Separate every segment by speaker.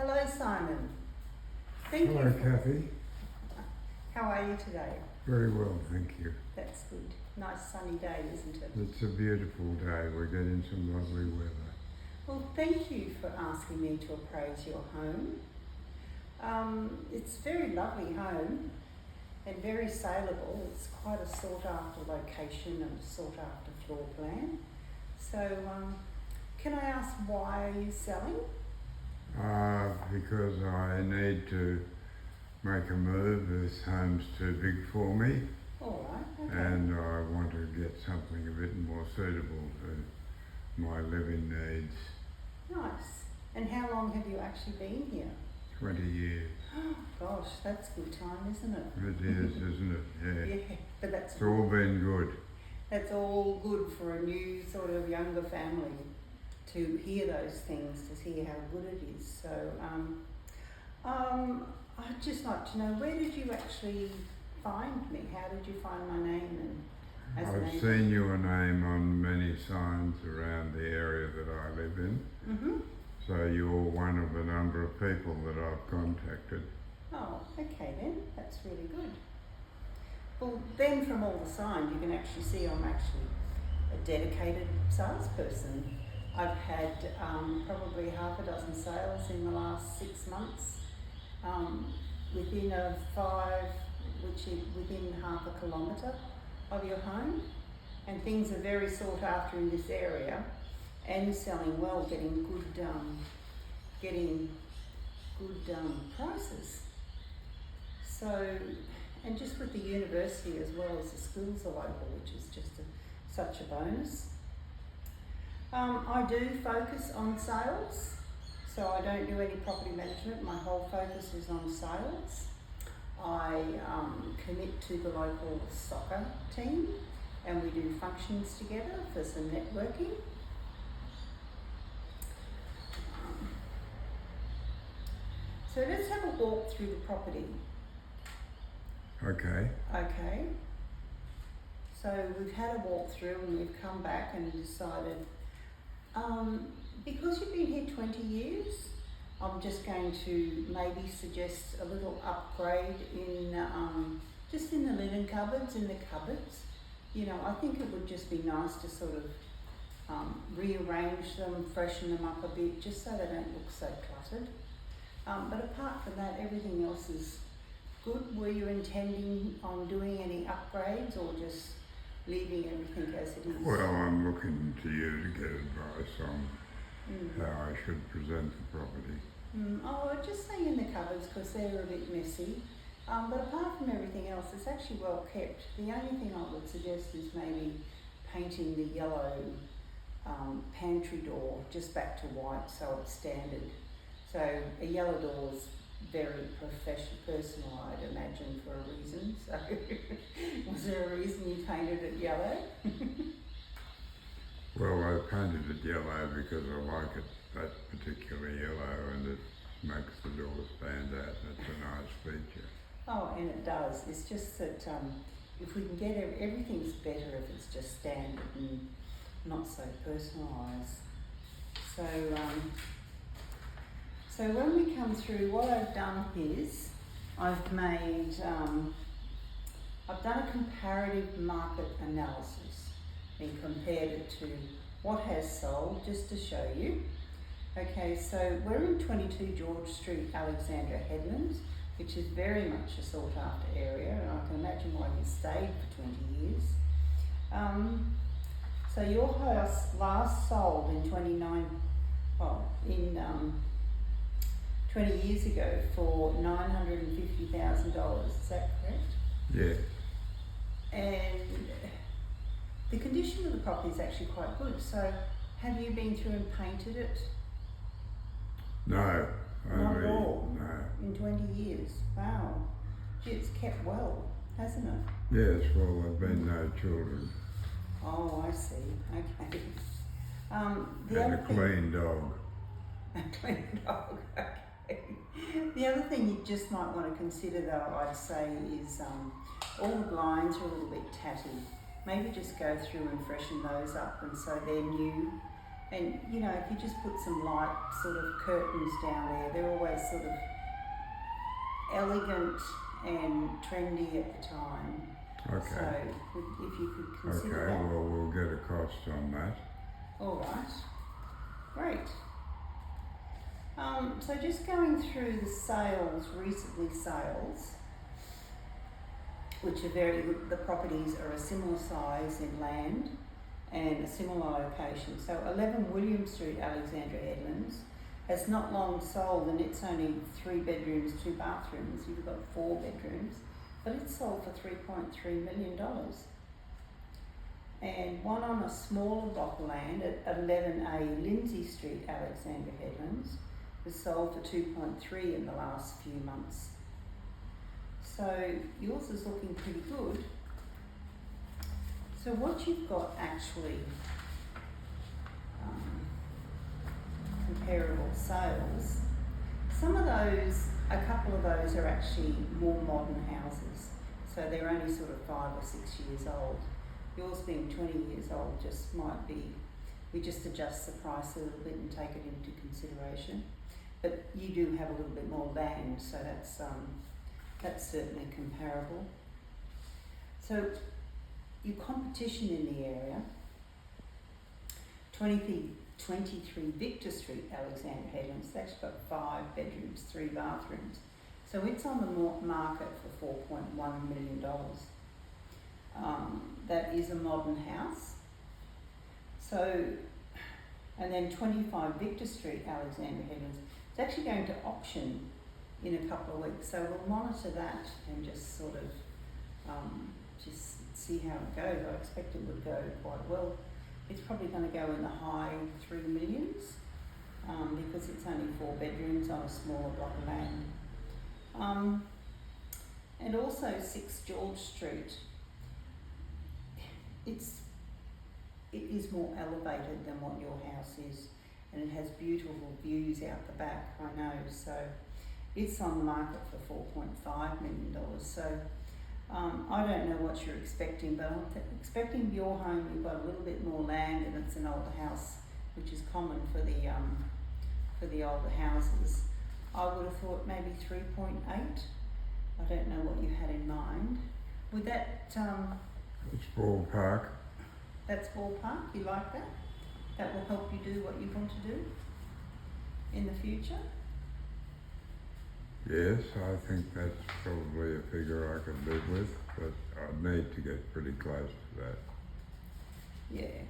Speaker 1: Hello, Simon. Thank
Speaker 2: Hello,
Speaker 1: you.
Speaker 2: Kathy.
Speaker 1: How are you today?
Speaker 2: Very well, thank you.
Speaker 1: That's good. Nice sunny day, isn't it?
Speaker 2: It's a beautiful day. We're getting some lovely weather.
Speaker 1: Well, thank you for asking me to appraise your home. It's a very lovely home and very saleable. It's quite a sought after location and a sought after floor plan. So, can I ask why are you selling?
Speaker 2: Because I need to make a move. This home's too big for me,
Speaker 1: All right. Okay.
Speaker 2: and I want to get something a bit more suitable to my living needs.
Speaker 1: Nice. And how long have you actually been here?
Speaker 2: 20 years.
Speaker 1: Gosh, that's good time, isn't it?
Speaker 2: It is, isn't it? Yeah.
Speaker 1: Yeah, but that's
Speaker 2: It's all been good.
Speaker 1: That's all good for a new sort of younger family to hear those things, to hear how good it is. So, I'd just like to know, where did you actually find me? How did you find my name? And as
Speaker 2: I've seen your name on many signs around the area that I live in.
Speaker 1: Mm-hmm.
Speaker 2: So you're one of a number of people that I've contacted.
Speaker 1: Oh, okay then. That's really good. Well, then from all the signs, you can actually see I'm actually a dedicated salesperson. I've had probably half a dozen sales in the last 6 months, within a 5, which is within half a kilometre of your home, and things are very sought after in this area, and selling well, getting good prices. So, and just with the university as well as the schools are local, which is just such a bonus. I do focus on sales, so I don't do any property management. My whole focus is on sales. I commit to the local soccer team, and we do functions together for some networking. So let's have a walk through the property.
Speaker 2: Okay.
Speaker 1: Okay. So we've had a walk through and we've come back and decided, because you've been here 20 years, I'm just going to maybe suggest a little upgrade in, just in the linen cupboards, in the cupboards. You know, I think it would just be nice to sort of rearrange them, freshen them up a bit, just so they don't look so cluttered. But apart from that, everything else is good. Were you intending on doing any upgrades or just leaving everything as it is?
Speaker 2: Well, I'm looking to you to get advice on how I should present the property.
Speaker 1: Oh, I'd just say in the cupboards because they're a bit messy. But apart from everything else, it's actually well kept. The only thing I would suggest is maybe painting the yellow pantry door just back to white so it's standard. So a yellow door is very personal, I'd imagine, for a reason. So was there a reason you painted it yellow?
Speaker 2: Well, I painted it yellow because I like it, that particular yellow, and it makes the door stand out. It's a nice feature.
Speaker 1: Oh, and it does. It's just that if we can get everything's better if it's just standard and not so personalised. So when we come through, what I've done is I've done a comparative market analysis and compared it to what has sold, just to show you. Okay, so we're in 22 George Street, Alexandra Headlands, which is very much a sought after area, and I can imagine why you stayed for 20 years. So your house last sold in 20 years ago for $950,000, is that correct?
Speaker 2: Yeah.
Speaker 1: And the condition of the property is actually quite good. So have you been through and painted it?
Speaker 2: No.
Speaker 1: Not at all?
Speaker 2: No.
Speaker 1: In 20 years? Wow. Gee, it's kept well, hasn't it?
Speaker 2: Yes, well, there've been no children.
Speaker 1: Oh, I see. Okay.
Speaker 2: And a clean dog.
Speaker 1: A clean dog, okay. The other thing you just might want to consider though, I'd say, is all the blinds are a little bit tatty. Maybe just go through and freshen those up and so they're new And you know, if you just put some light sort of curtains down there, they're always sort of elegant and trendy at the time.
Speaker 2: Okay.
Speaker 1: So if you could consider
Speaker 2: Okay,
Speaker 1: that.
Speaker 2: well, we'll get a cost on that.
Speaker 1: All right, great. So just going through the sales, recently sales, which are the properties are a similar size in land and a similar location. So 11 William Street, Alexandra Headlands, has not long sold, and it's only 3 bedrooms, 2 bathrooms. You've got 4 bedrooms, but it's sold for $3.3 million. And one on a smaller block of land at 11A Lindsay Street, Alexandra Headlands, was sold for 2.3 in the last few months. So yours is looking pretty good. So what you've got actually, comparable sales, some of those, a couple of those are actually more modern houses. So they're only sort of 5 or 6 years old. Yours being 20 years old just might be, we just adjust the price a little bit and take it into consideration. But you do have a little bit more land, so that's certainly comparable. So your competition in the area, 23 Victor Street, Alexandra Headlands, that's got 5 bedrooms, 3 bathrooms. So it's on the market for $4.1 million. That is a modern house. So, and then 25 Victor Street, Alexandra Headlands, it's actually going to auction in a couple of weeks. So we'll monitor that and just sort of just see how it goes. I expect it would go quite well. It's probably going to go in the high 3 millions because it's only 4 bedrooms on a smaller block of land. And also 6 George Street. It is more elevated than what your house is, and it has beautiful views out the back, I know. So it's on the market for $4.5 million. So I don't know what you're expecting, but I'm expecting your home, you've got a little bit more land and it's an older house, which is common for the older houses. I would have thought maybe 3.8. I don't know what you had in mind. Would that,
Speaker 2: It's ballpark.
Speaker 1: that's ballpark, you like that? That will help you do what you want to do in the future?
Speaker 2: Yes, I think that's probably a figure I could live with, but I'd need to get pretty close to that.
Speaker 1: Yeah.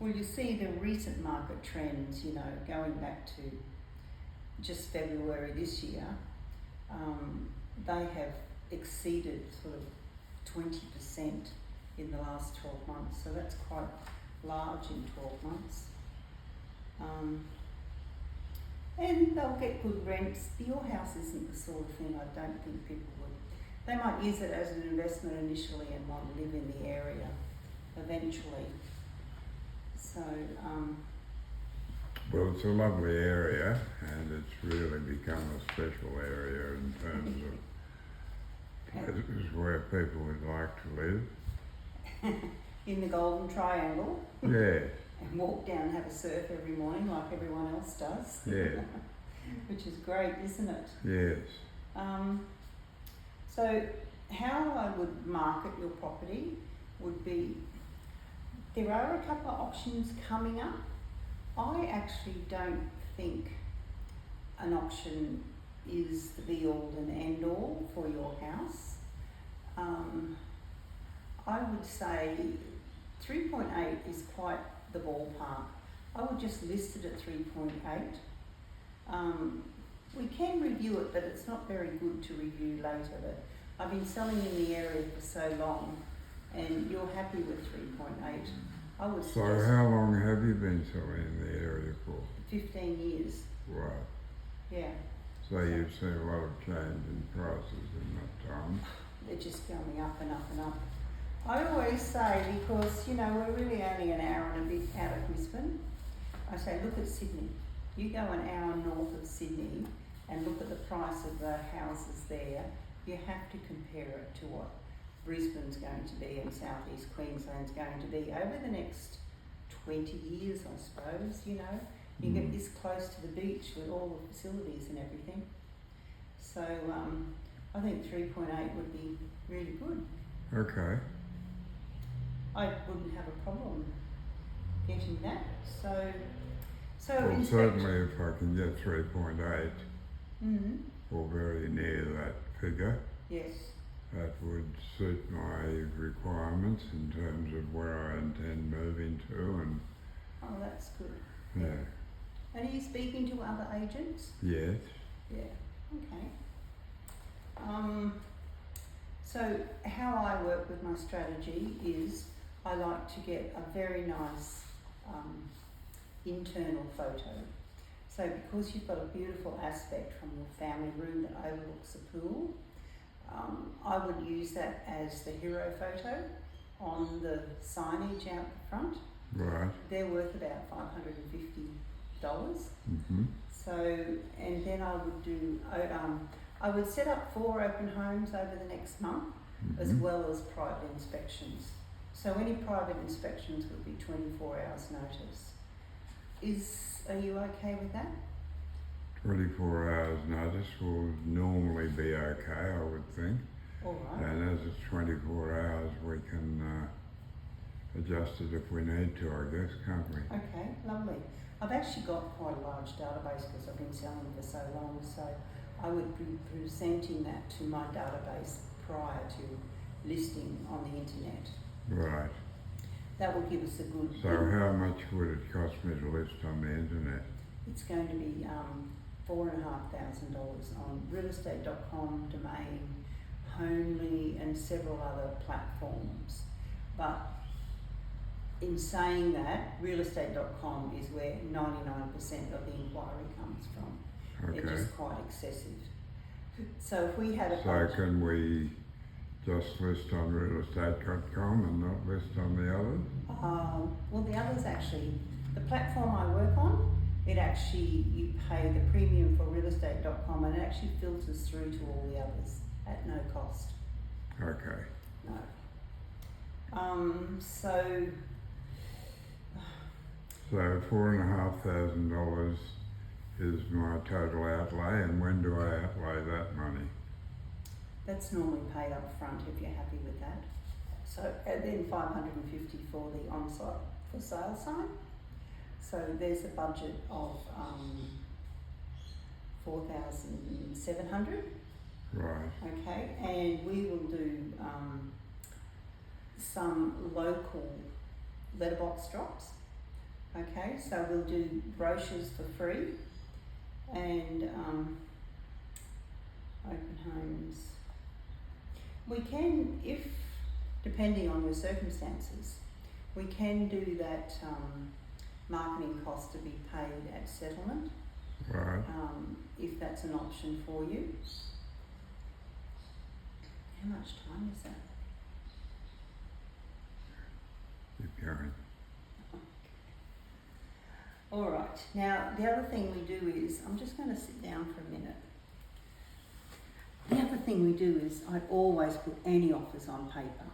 Speaker 1: Well, you see the recent market trends, you know, going back to just February this year, they have exceeded sort of 20% in the last 12 months. So that's quite large in 12 months. And they'll get good rents. Your house isn't the sort of thing I don't think people would. They might use it as an investment initially and want to live in the area eventually. So,
Speaker 2: Well, it's a lovely area, and it's really become a special area in terms of places where people would like to live.
Speaker 1: in the Golden Triangle.
Speaker 2: Yes,
Speaker 1: And walk down and have a surf every morning like everyone else does.
Speaker 2: yes,
Speaker 1: Which is great, isn't it?
Speaker 2: yes.
Speaker 1: So how I would market your property would be, there are a couple of options coming up. I actually don't think an auction is the be all and end all for your house. I would say 3.8 is quite the ballpark. I would just list it at 3.8. We can review it, but it's not very good to review later. But I've been selling in the area for so long, and you're happy with 3.8. I would
Speaker 2: So
Speaker 1: suggest
Speaker 2: how long have you been selling in the area for?
Speaker 1: 15 years.
Speaker 2: Right.
Speaker 1: Yeah,
Speaker 2: So you've seen a lot of change in prices in that time.
Speaker 1: they're just going up and up and up. I always say, because you know we're really only an hour and a bit out of Brisbane, I say look at Sydney. You go an hour north of Sydney and look at the price of the houses there. You have to compare it to what Brisbane's going to be and southeast Queensland's going to be over the next 20 years, I suppose, you know. You get this close to the beach with all the facilities and everything. So I think 3.8 would be really good.
Speaker 2: Okay.
Speaker 1: I wouldn't have a problem getting that. So
Speaker 2: Well, certainly if I can get 3.8 or very near that figure,
Speaker 1: yes.
Speaker 2: that would suit my requirements in terms of where I intend moving to, and
Speaker 1: Oh, that's good.
Speaker 2: yeah.
Speaker 1: And are you speaking to other agents?
Speaker 2: Yes.
Speaker 1: Yeah. Okay. So how I work with my strategy is I like to get a very nice internal photo. So because you've got a beautiful aspect from your family room that overlooks the pool, I would use that as the hero photo on the signage out the front.
Speaker 2: Right.
Speaker 1: They're worth about $550. So, and then I would do, I would set up 4 open homes over the next month, as well as private inspections. So any private inspections would be 24 hours notice. Are you okay with that?
Speaker 2: 24 hours notice will normally be okay, I would think.
Speaker 1: All right.
Speaker 2: And as it's 24 hours, we can adjust it if we need to, I guess, can't we?
Speaker 1: Okay, lovely. I've actually got quite a large database because I've been selling for so long, so I would be presenting that to my database prior to listing on the internet.
Speaker 2: Right.
Speaker 1: That will give us a good...
Speaker 2: So how much would it cost me to list on the internet?
Speaker 1: It's going to be $4,500 on realestate.com, Domain, Homely, and several other platforms. But in saying that, realestate.com is where 99% of the inquiry comes from.
Speaker 2: Okay.
Speaker 1: They're just quite excessive. So if we had a...
Speaker 2: So can we just list on realestate.com and not list on the others?
Speaker 1: Well, the others actually, the platform I work on, it actually, you pay the premium for realestate.com and it actually filters through to all the others at no cost.
Speaker 2: Okay.
Speaker 1: No. So
Speaker 2: $4,500 is my total outlay, and when do I outlay that money?
Speaker 1: that's normally paid up front if you're happy with that. So and then $550 for the on-site for sale sign. So there's a budget of $4,700.
Speaker 2: Right.
Speaker 1: Okay, and we will do some local letterbox drops. Okay, so we'll do brochures for free and open homes. We can, if depending on your circumstances, we can do that marketing cost to be paid at settlement.
Speaker 2: Right.
Speaker 1: If that's an option for you. How much time is that?
Speaker 2: Keep going.
Speaker 1: All right. Now, the other thing we do is, I'm just going to sit down for a minute. The other thing we do is, I always put any offers on paper.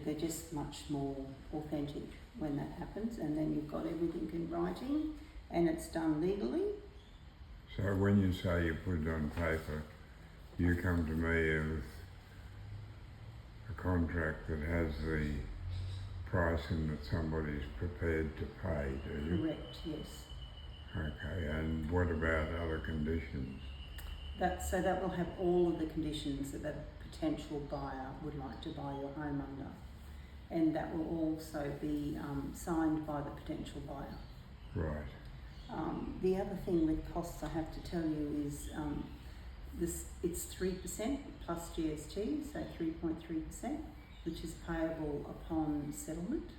Speaker 1: They're just much more authentic when that happens, and then you've got everything in writing, and it's done legally.
Speaker 2: So when you say you put it on paper, you come to me with a contract that has the pricing that somebody's prepared to pay, do you?
Speaker 1: Correct, yes.
Speaker 2: Okay, and what about other conditions?
Speaker 1: So that will have all of the conditions that a potential buyer would like to buy your home under. And that will also be signed by the potential buyer.
Speaker 2: Right.
Speaker 1: The other thing with costs I have to tell you is it's 3% plus GST, so 3.3%, which is payable upon settlement.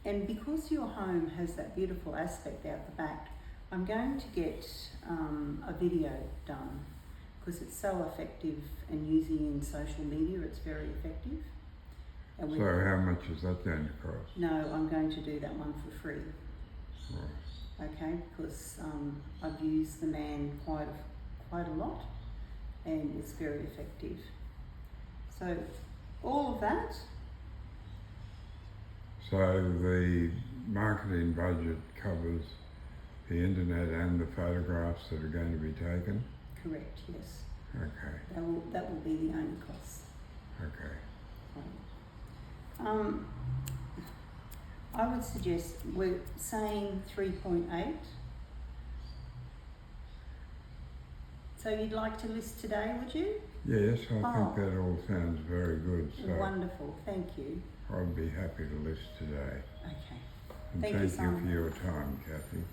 Speaker 1: And because your home has that beautiful aspect out the back, I'm going to get a video done because it's so effective and using in social media, it's very effective. And
Speaker 2: So how much is that going to cost?
Speaker 1: no, I'm going to do that one for free.
Speaker 2: Right.
Speaker 1: Okay, because I've used the man quite a lot, and it's very effective. So all of that,
Speaker 2: So the marketing budget covers the internet and the photographs that are going to be taken?
Speaker 1: correct, yes.
Speaker 2: Okay,
Speaker 1: That will be the only cost.
Speaker 2: okay.
Speaker 1: I would suggest we're saying 3.8. So you'd like to list today, would you?
Speaker 2: Yes, I
Speaker 1: Oh.
Speaker 2: think that all sounds very good, so
Speaker 1: Wonderful, thank you.
Speaker 2: I'd be happy to list today.
Speaker 1: Okay.
Speaker 2: And
Speaker 1: Thank you,
Speaker 2: thank you
Speaker 1: Simon.
Speaker 2: for your time, Kathy.